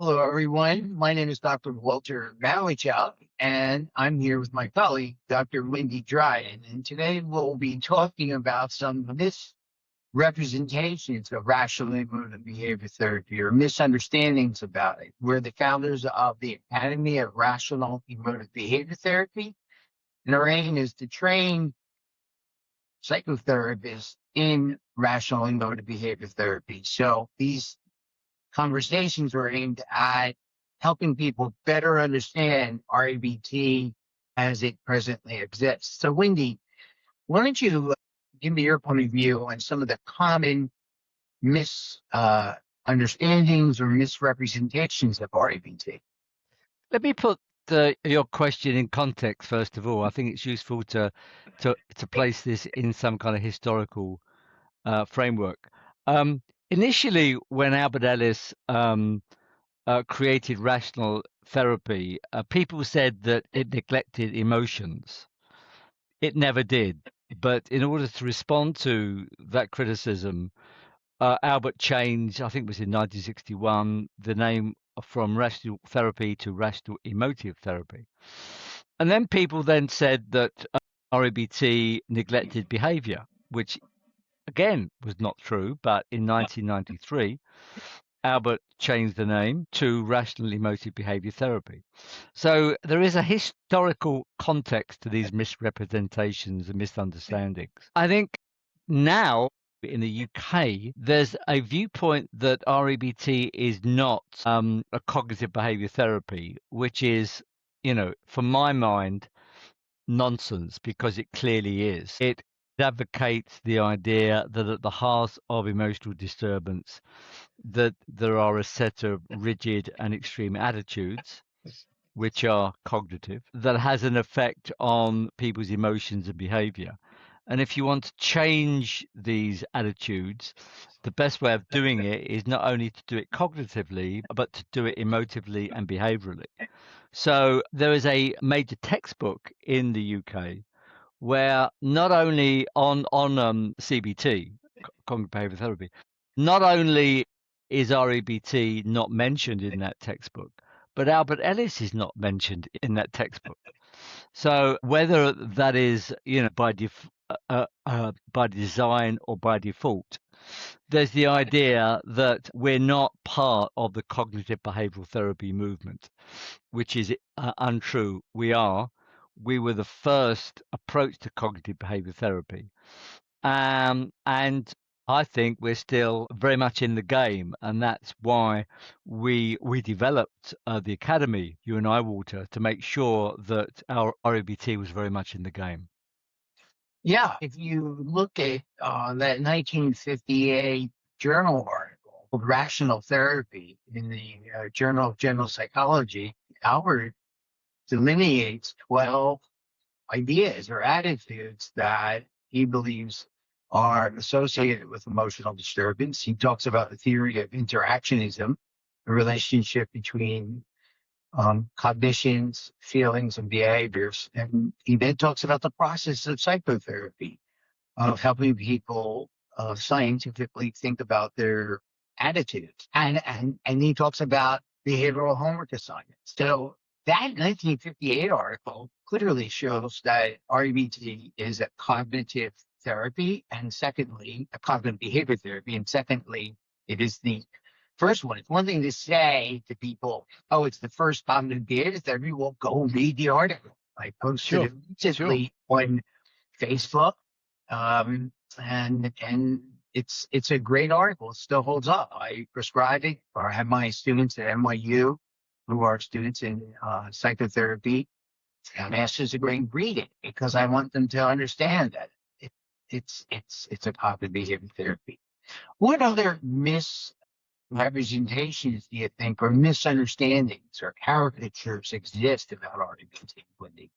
Hello, everyone. My name is Dr. Walter Matweychuk, and I'm here with my colleague, Dr. Wendy Dryden. And today we'll be talking about some misrepresentations of rational emotive behavior therapy or misunderstandings about it. We're the founders of the Academy of Rational Emotive Behavior Therapy, and our aim is to train psychotherapists in rational emotive behavior therapy. So these conversations were aimed at helping people better understand REBT as it presently exists. So, Wendy, why don't you give me your point of view on some of the common misunderstandings or misrepresentations of REBT? Let me put your question in context first of all. I think it's useful to place this in some kind of historical framework. Initially, when Albert Ellis created rational therapy, people said that it neglected emotions. It never did. But in order to respond to that criticism, Albert changed, I think it was in 1961, the name from rational therapy to rational emotive therapy. And then people then said that REBT neglected behavior, which again was not true. But in 1993, Albert changed the name to Rational Emotive Behavior Therapy. So there is a historical context to these misrepresentations and misunderstandings. I think now in the UK, there's a viewpoint that REBT is not a cognitive behavior therapy, which is, from my mind, nonsense because it clearly is. It advocates the idea that at the heart of emotional disturbance, that there are a set of rigid and extreme attitudes which are cognitive, that has an effect on people's emotions and behavior. And if you want to change these attitudes, the best way of doing it is not only to do it cognitively, but to do it emotively and behaviorally. So there is a major textbook in the UK where not only on CBT, cognitive behavior therapy, not only is REBT not mentioned in that textbook, but Albert Ellis is not mentioned in that textbook. So whether that is, by design or by default, there's the idea that we're not part of the cognitive behavioral therapy movement, which is untrue. We are. We were the first approach to cognitive behavior therapy. And I think we're still very much in the game, and that's why we developed the academy, you and I, Walter, to make sure that our REBT was very much in the game. Yeah, if you look at that 1958 journal article called Rational Therapy in the Journal of General Psychology, Albert delineates 12 ideas or attitudes that he believes are associated with emotional disturbance. He talks about the theory of interactionism, the relationship between cognitions, feelings, and behaviors. And he then talks about the process of psychotherapy, of helping people scientifically think about their attitudes. And he talks about behavioral homework assignments. So that 1958 article clearly shows that REBT is a cognitive therapy, and secondly, a cognitive behavior therapy, and secondly, it is the first one. It's one thing to say to people, "Oh, it's the first cognitive behavior therapy." Well, go read the article. I posted it recently on Facebook, and it's a great article. It still holds up. I prescribe it, or I have my students at NYU who are students in psychotherapy, and masters degree read it because I want them to understand that it's a cognitive behavior therapy. What other misrepresentations do you think, or misunderstandings or caricatures exist about REBT, Wendy?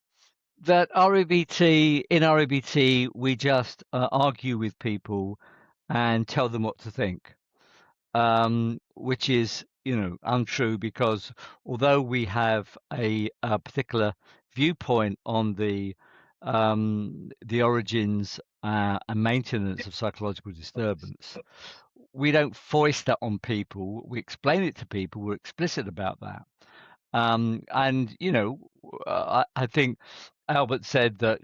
That REBT, we just argue with people and tell them what to think, which is, untrue, because although we have a particular viewpoint on the origins and maintenance of psychological disturbance, we don't foist that on people. We explain it to people. We're explicit about that. And I think Albert said that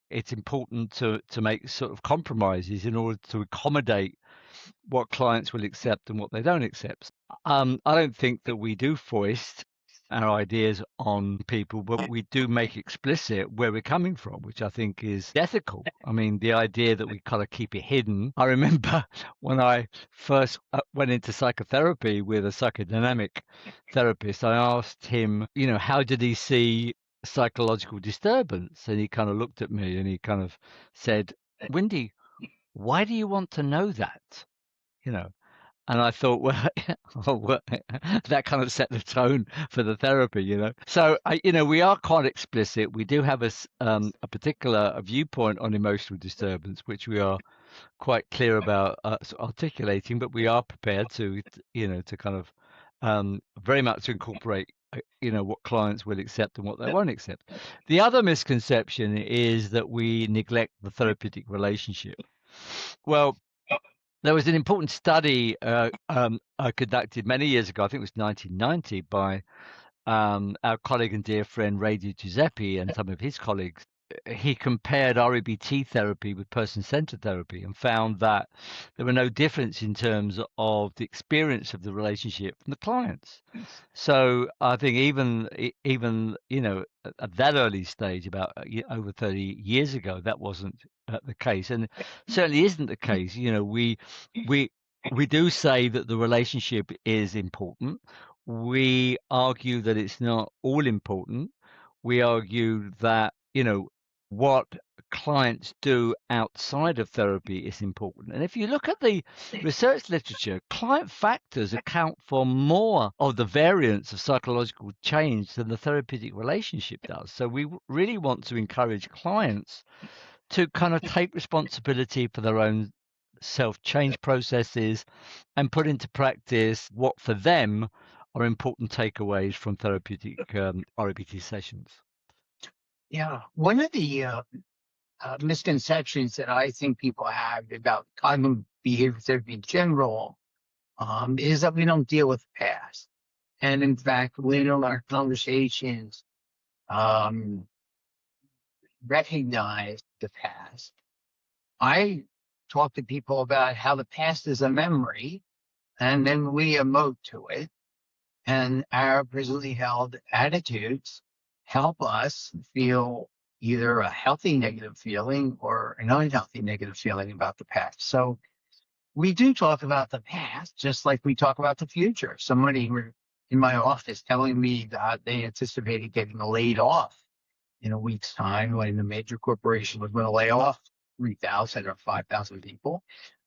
it's important to make sort of compromises in order to accommodate what clients will accept and what they don't accept. I don't think that we do foist our ideas on people, but we do make explicit where we're coming from, which I think is ethical. I mean, the idea that we kind of keep it hidden. I remember when I first went into psychotherapy with a psychodynamic therapist, I asked him, how did he see psychological disturbance? And he kind of looked at me and he kind of said, Wendy, why do you want to know that? You know, and I thought, well, well, that kind of set the tone for the therapy. So, we are quite explicit. We do have a particular viewpoint on emotional disturbance, which we are quite clear about articulating, but we are prepared to kind of very much incorporate, what clients will accept and what they won't accept. The other misconception is that we neglect the therapeutic relationship. Well, there was an important study conducted many years ago, I think it was 1990, by our colleague and dear friend Ray Giuseppe and some of his colleagues. He compared REBT therapy with person-centered therapy and found that there were no difference in terms of the experience of the relationship from the clients. So I think even at that early stage, about over 30 years ago, that wasn't the case, and certainly isn't the case. We do say that the relationship is important. We argue that it's not all important. We argue that what clients do outside of therapy is important. And if you look at the research literature, client factors account for more of the variance of psychological change than the therapeutic relationship does. So we really want to encourage clients to kind of take responsibility for their own self-change processes and put into practice what for them are important takeaways from therapeutic REBT sessions. Yeah, one of the misconceptions that I think people have about cognitive behavior therapy in general is that we don't deal with the past. And in fact, later in our conversations, um, recognize the past. I talk to people about how the past is a memory, and then we emote to it. And our presently held attitudes help us feel either a healthy negative feeling or an unhealthy negative feeling about the past. So we do talk about the past, just like we talk about the future. Somebody in my office telling me that they anticipated getting laid off in a week's time when the major corporation was going to lay off 3,000 or 5,000 people.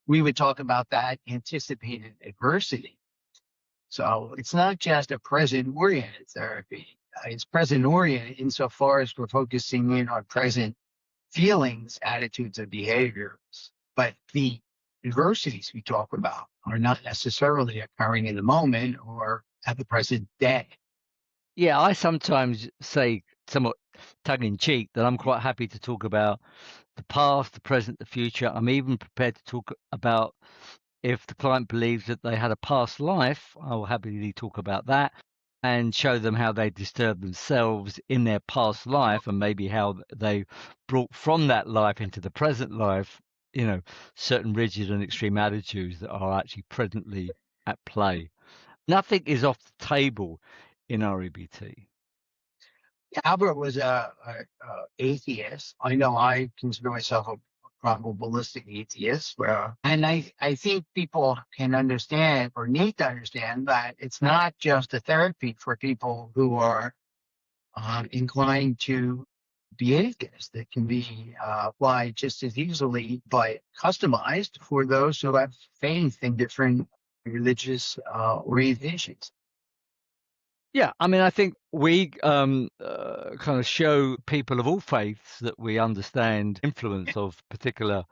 We would talk about that anticipated adversity. So it's not just a present-oriented therapy. It's present-oriented insofar as we're focusing in on present feelings, attitudes, and behaviors. But the adversities we talk about are not necessarily occurring in the moment or at the present day. Yeah, I sometimes say, somewhat tongue in cheek, that I'm quite happy to talk about the past, the present, the future. I'm even prepared to talk about, if the client believes that they had a past life, I will happily talk about that and show them how they disturbed themselves in their past life and maybe how they brought from that life into the present life, certain rigid and extreme attitudes that are actually presently at play. Nothing is off the table in REBT. Albert was a atheist. I know I consider myself a probabilistic atheist, and I think people can understand or need to understand that it's not just a therapy for people who are inclined to be atheists. That can be applied just as easily, but customized for those who have faith in different religious orientations. Yeah, I mean, I think we kind of show people of all faiths that we understand influence of particular,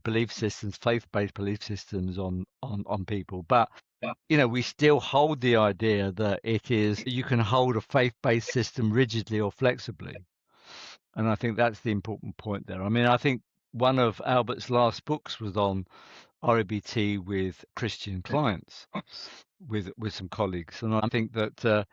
belief systems, faith-based belief systems on people. But we still hold the idea that you can hold a faith-based system rigidly or flexibly, and I think that's the important point there. I mean, I think one of Albert's last books was on REBT with Christian clients, with some colleagues, and I think that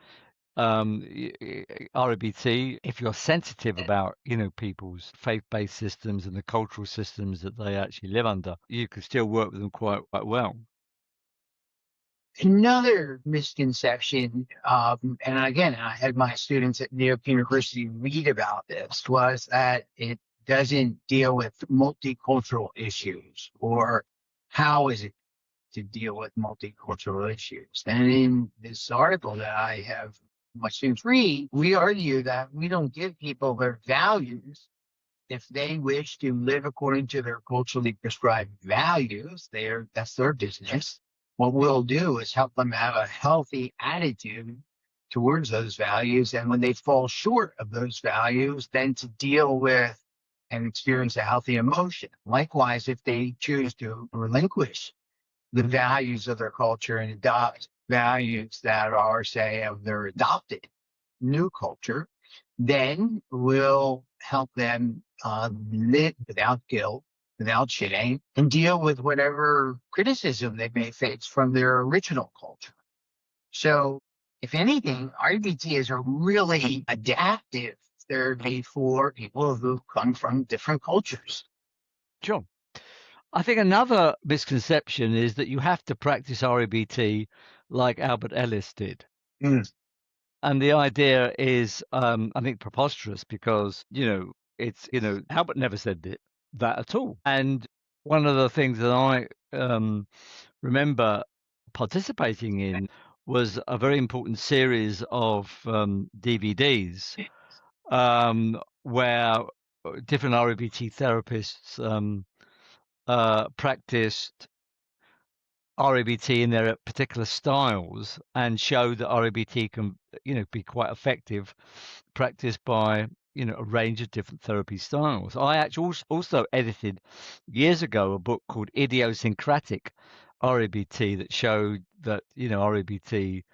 REBT, if you're sensitive about people's faith-based systems and the cultural systems that they actually live under, you can still work with them quite well. Another misconception, and again, I had my students at New York University read about this, was that it doesn't deal with multicultural issues, or how is it to deal with multicultural issues. And in this article that I have my students read, we argue that we don't give people their values. If they wish to live according to their culturally prescribed values, that's their business. What we'll do is help them have a healthy attitude towards those values. And when they fall short of those values, then to deal with and experience a healthy emotion. Likewise, if they choose to relinquish the values of their culture and adopt values that are, say, of their adopted new culture, then we'll help them live without guilt, without shame, and deal with whatever criticism they may face from their original culture. So, if anything, RBT is a really adaptive therapy for people who come from different cultures. Sure. I think another misconception is that you have to practice REBT like Albert Ellis did. Mm. And the idea is, I think, preposterous because, it's, Albert never said that at all. And one of the things that I remember participating in was a very important series of DVDs where different REBT therapists practiced REBT in their particular styles and showed that REBT can, be quite effective, practiced by, a range of different therapy styles. I actually also edited years ago a book called Idiosyncratic REBT that showed that, REBT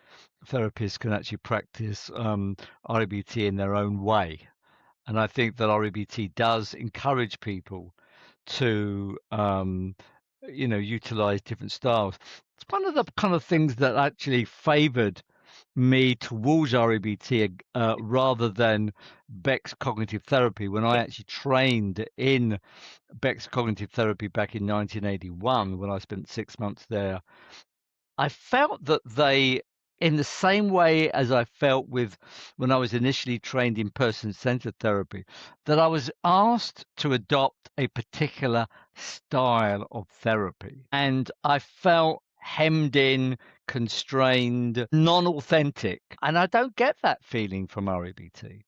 therapists can actually practice REBT in their own way. And I think that REBT does encourage people to utilize different styles. It's one of the kind of things that actually favored me towards REBT rather than Beck's cognitive therapy. When I actually trained in Beck's cognitive therapy back in 1981, when I spent 6 months there, I felt that they, in the same way as I felt with when I was initially trained in person-centered therapy, that I was asked to adopt a particular style of therapy. And I felt hemmed in, constrained, non-authentic. And I don't get that feeling from REBT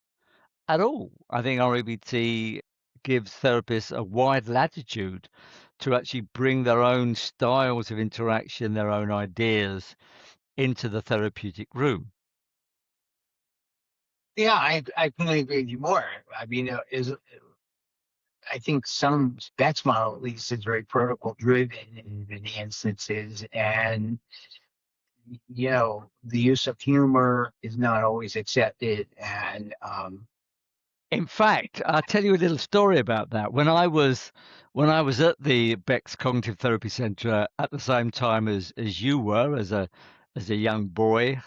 at all. I think REBT gives therapists a wide latitude to actually bring their own styles of interaction, their own ideas into the therapeutic room. Yeah, I couldn't agree with you more. I mean, I think some Beck's model at least is very protocol driven in many instances, and the use of humor is not always accepted. And In fact, I'll tell you a little story about that. When I was at the Beck's Cognitive Therapy Center at the same time as you were as a young boy,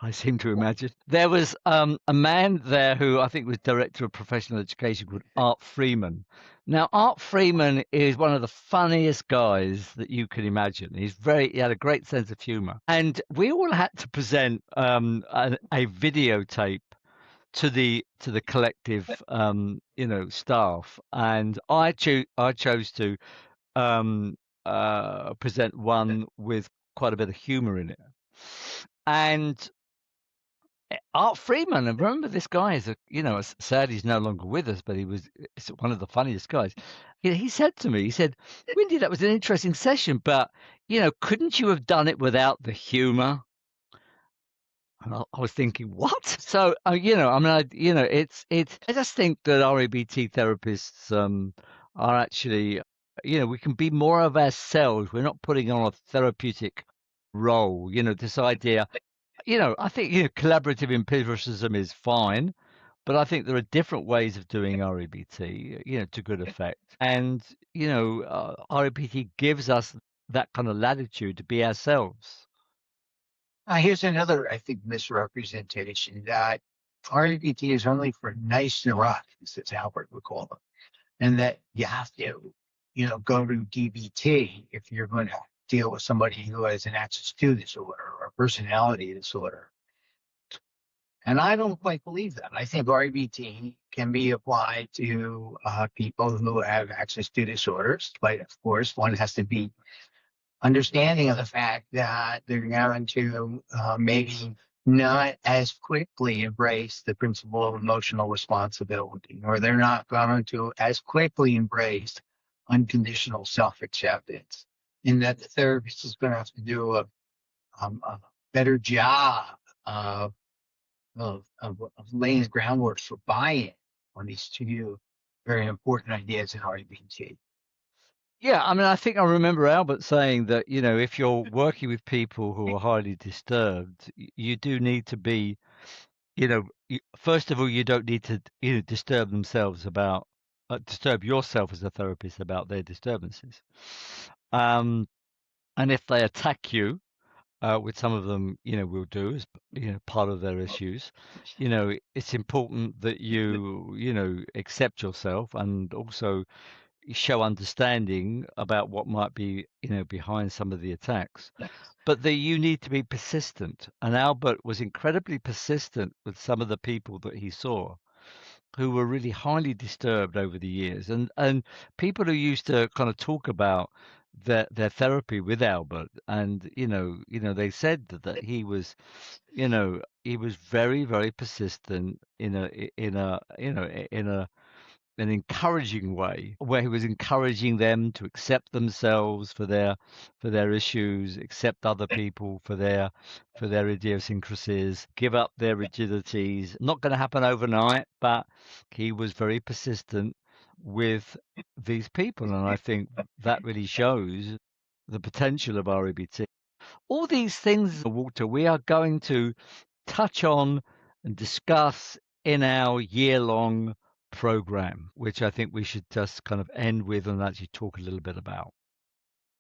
I seem to imagine there was a man there who I think was director of professional education called Art Freeman. Now, Art Freeman is one of the funniest guys that you can imagine. He had a great sense of humor, and we all had to present a videotape to the collective staff, and I chose to present one with quite a bit of humor in it. And Art Freeman, and remember this guy is sad he's no longer with us, but it's one of the funniest guys. He said to me, he said, "Windy, that was an interesting session, but couldn't you have done it without the humor?" And I was thinking, what? So, I mean, I just think that REBT therapists are actually, we can be more of ourselves. We're not putting on a therapeutic role. This idea, I think, collaborative empiricism is fine, but I think there are different ways of doing REBT, to good effect. And, REBT gives us that kind of latitude to be ourselves. Here's another, I think, misrepresentation that REBT is only for nice neurotics, as Albert would call them, and that you have to, go to DBT if you're going to deal with somebody who has an access to disorder or a personality disorder. And I don't quite believe that. I think REBT can be applied to people who have access to disorders, but of course, one has to be understanding of the fact that they're going to maybe not as quickly embrace the principle of emotional responsibility, or they're not going to as quickly embrace unconditional self-acceptance, and that the therapist is going to have to do a better job of, of laying the groundwork for buy-in on these two very important ideas in REBT. Yeah, I mean, I think I remember Albert saying that, if you're working with people who are highly disturbed, you do need to be, first of all, you don't need to, disturb yourself as a therapist about their disturbances. Um, and if they attack you, which some of them, will do as, part of their issues, it's important that you accept yourself and also show understanding about what might be, behind some of the attacks. But that you need to be persistent. And Albert was incredibly persistent with some of the people that he saw who were really highly disturbed over the years. And people who used to kind of talk about their therapy with Albert, and they said that he was very, very persistent in an encouraging way, where he was encouraging them to accept themselves for their issues, accept other people for their idiosyncrasies, give up their rigidities. Not going to happen overnight, but he was very persistent with these people, and I think that really shows the potential of REBT. All these things, Walter, we are going to touch on and discuss in our year-long program, which I think we should just kind of end with and actually talk a little bit about.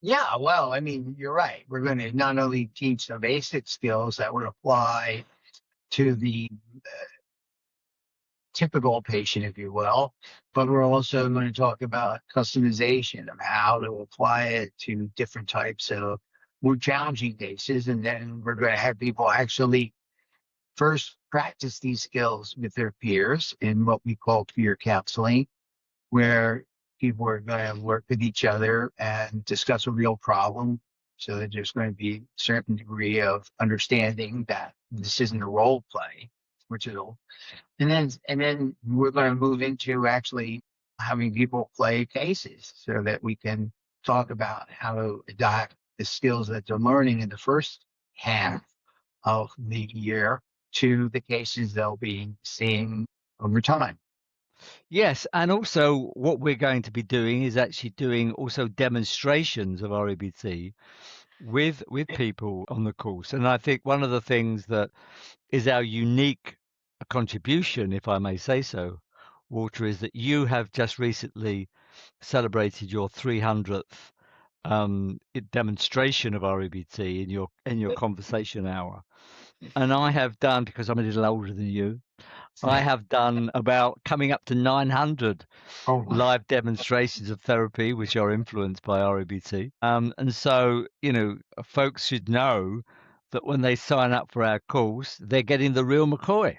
Yeah, well, I mean, you're right. We're going to not only teach the basic skills that would apply to the typical patient, if you will, but we're also going to talk about customization of how to apply it to different types of more challenging cases. And then we're going to have people actually first practice these skills with their peers in what we call peer counseling, where people are going to work with each other and discuss a real problem. So that there's going to be a certain degree of understanding that this isn't a role play, which it'll, and then we're going to move into actually having people play cases so that we can talk about how to adapt the skills that they're learning in the first half of the year to the cases they'll be seeing over time. Yes, and also what we're going to be doing is actually doing also demonstrations of REBT with people on the course. And I think one of the things that is our unique contribution, if I may say so, Walter, is that you have just recently celebrated your 300th demonstration of REBT in your conversation hour. And I have done, because I'm a little older than you, I have done about coming up to 900 Oh my. live demonstrations of therapy, which are influenced by REBT. And so, folks should know that when they sign up for our course, they're getting the real McCoy.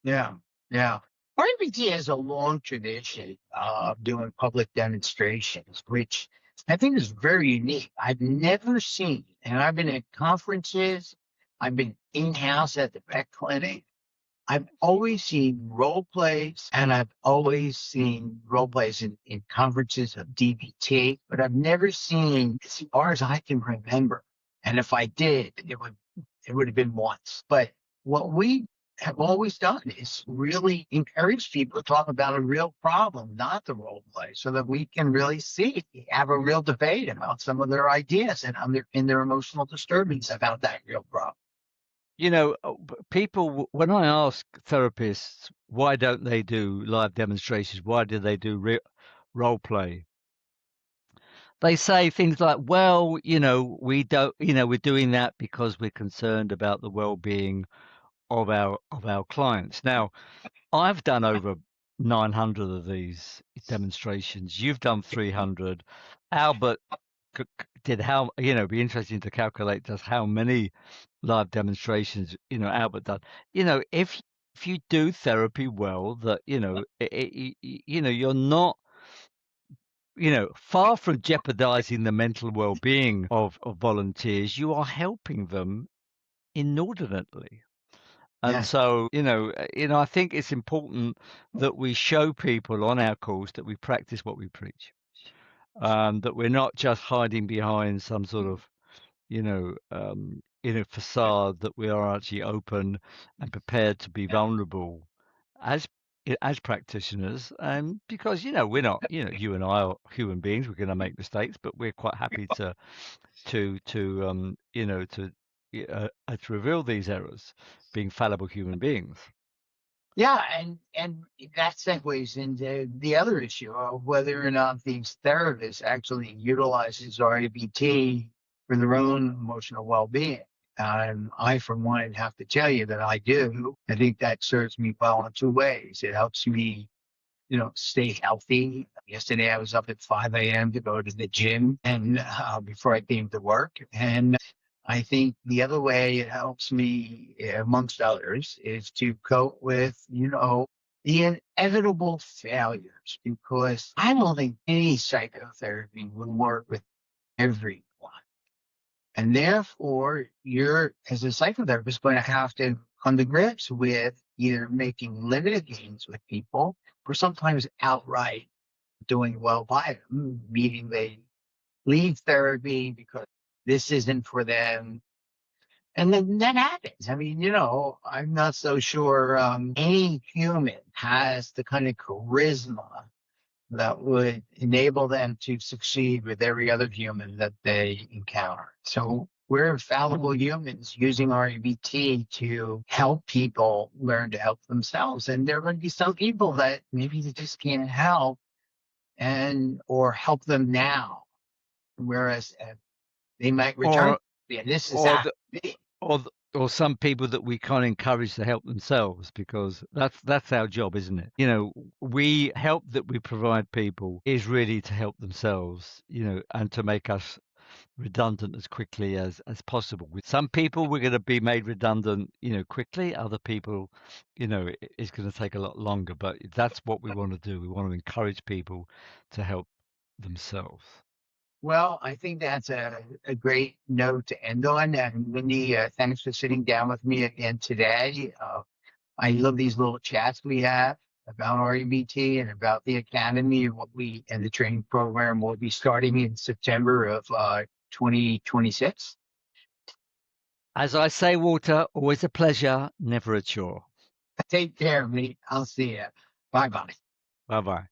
Yeah, yeah. RBT has a long tradition of doing public demonstrations, which I think is very unique. I've never seen, and I've been at conferences, I've been in-house at the vet clinic. I've always seen role plays, and I've always seen role plays in conferences of DBT, but I've never seen, as far as I can remember. And if I did, it would have been once. But what we have always done is really encourage people to talk about a real problem, not the role play, so that we can really have a real debate about some of their ideas and in their emotional disturbance about that real problem. People, when I ask therapists, why don't they do live demonstrations? Why do they do role play? They say things like, well, we don't, we're doing that because we're concerned about the well-being of our clients. Now, I've done over 900 of these demonstrations. You've done 300. Albert did how, be interesting to calculate just how many live demonstrations, Albert done. If you do therapy well, that, you're not, far from jeopardizing the mental well-being of volunteers, you are helping them inordinately. And Yeah. so, I think it's important that we show people on our calls that we practice what we preach, that we're not just hiding behind some sort of, facade, that we are actually open and prepared to be vulnerable as as practitioners. And because, we're not, you and I are human beings, we're going to make mistakes, but we're quite happy to reveal these errors, being fallible human beings. Yeah, and that segues into the other issue of whether or not these therapists actually utilizes REBT for their own emotional well-being. I, for one, have to tell you that I do. I think that serves me well in two ways. It helps me, stay healthy. Yesterday, I was up at 5 a.m. to go to the gym, and before I came to work, and I think the other way it helps me, amongst others, is to cope with, the inevitable failures, because I don't think any psychotherapy will work with everyone. And therefore, you're, as a psychotherapist, going to have to come to grips with either making limited gains with people or sometimes outright doing well by them, meaning they leave therapy because this isn't for them. And then that happens. I mean, I'm not so sure any human has the kind of charisma that would enable them to succeed with every other human that they encounter. So we're fallible humans using REBT to help people learn to help themselves. And there are going to be some people that maybe they just can't help or help them now, whereas they might return. Or Yeah, this is or that. the, or some people that we can't encourage to help themselves, because that's our job, isn't it? We help that we provide people is really to help themselves, and to make us redundant as quickly as possible. With some people, we're going to be made redundant, quickly. Other people, it's going to take a lot longer. But that's what we want to do. We want to encourage people to help themselves. Well, I think that's a great note to end on. And Wendy, thanks for sitting down with me again today. I love these little chats we have about REBT and about the academy and and the training program will be starting in September of 2026. As I say, Walter, always a pleasure, never a chore. Take care of me. I'll see you. Bye bye. Bye bye.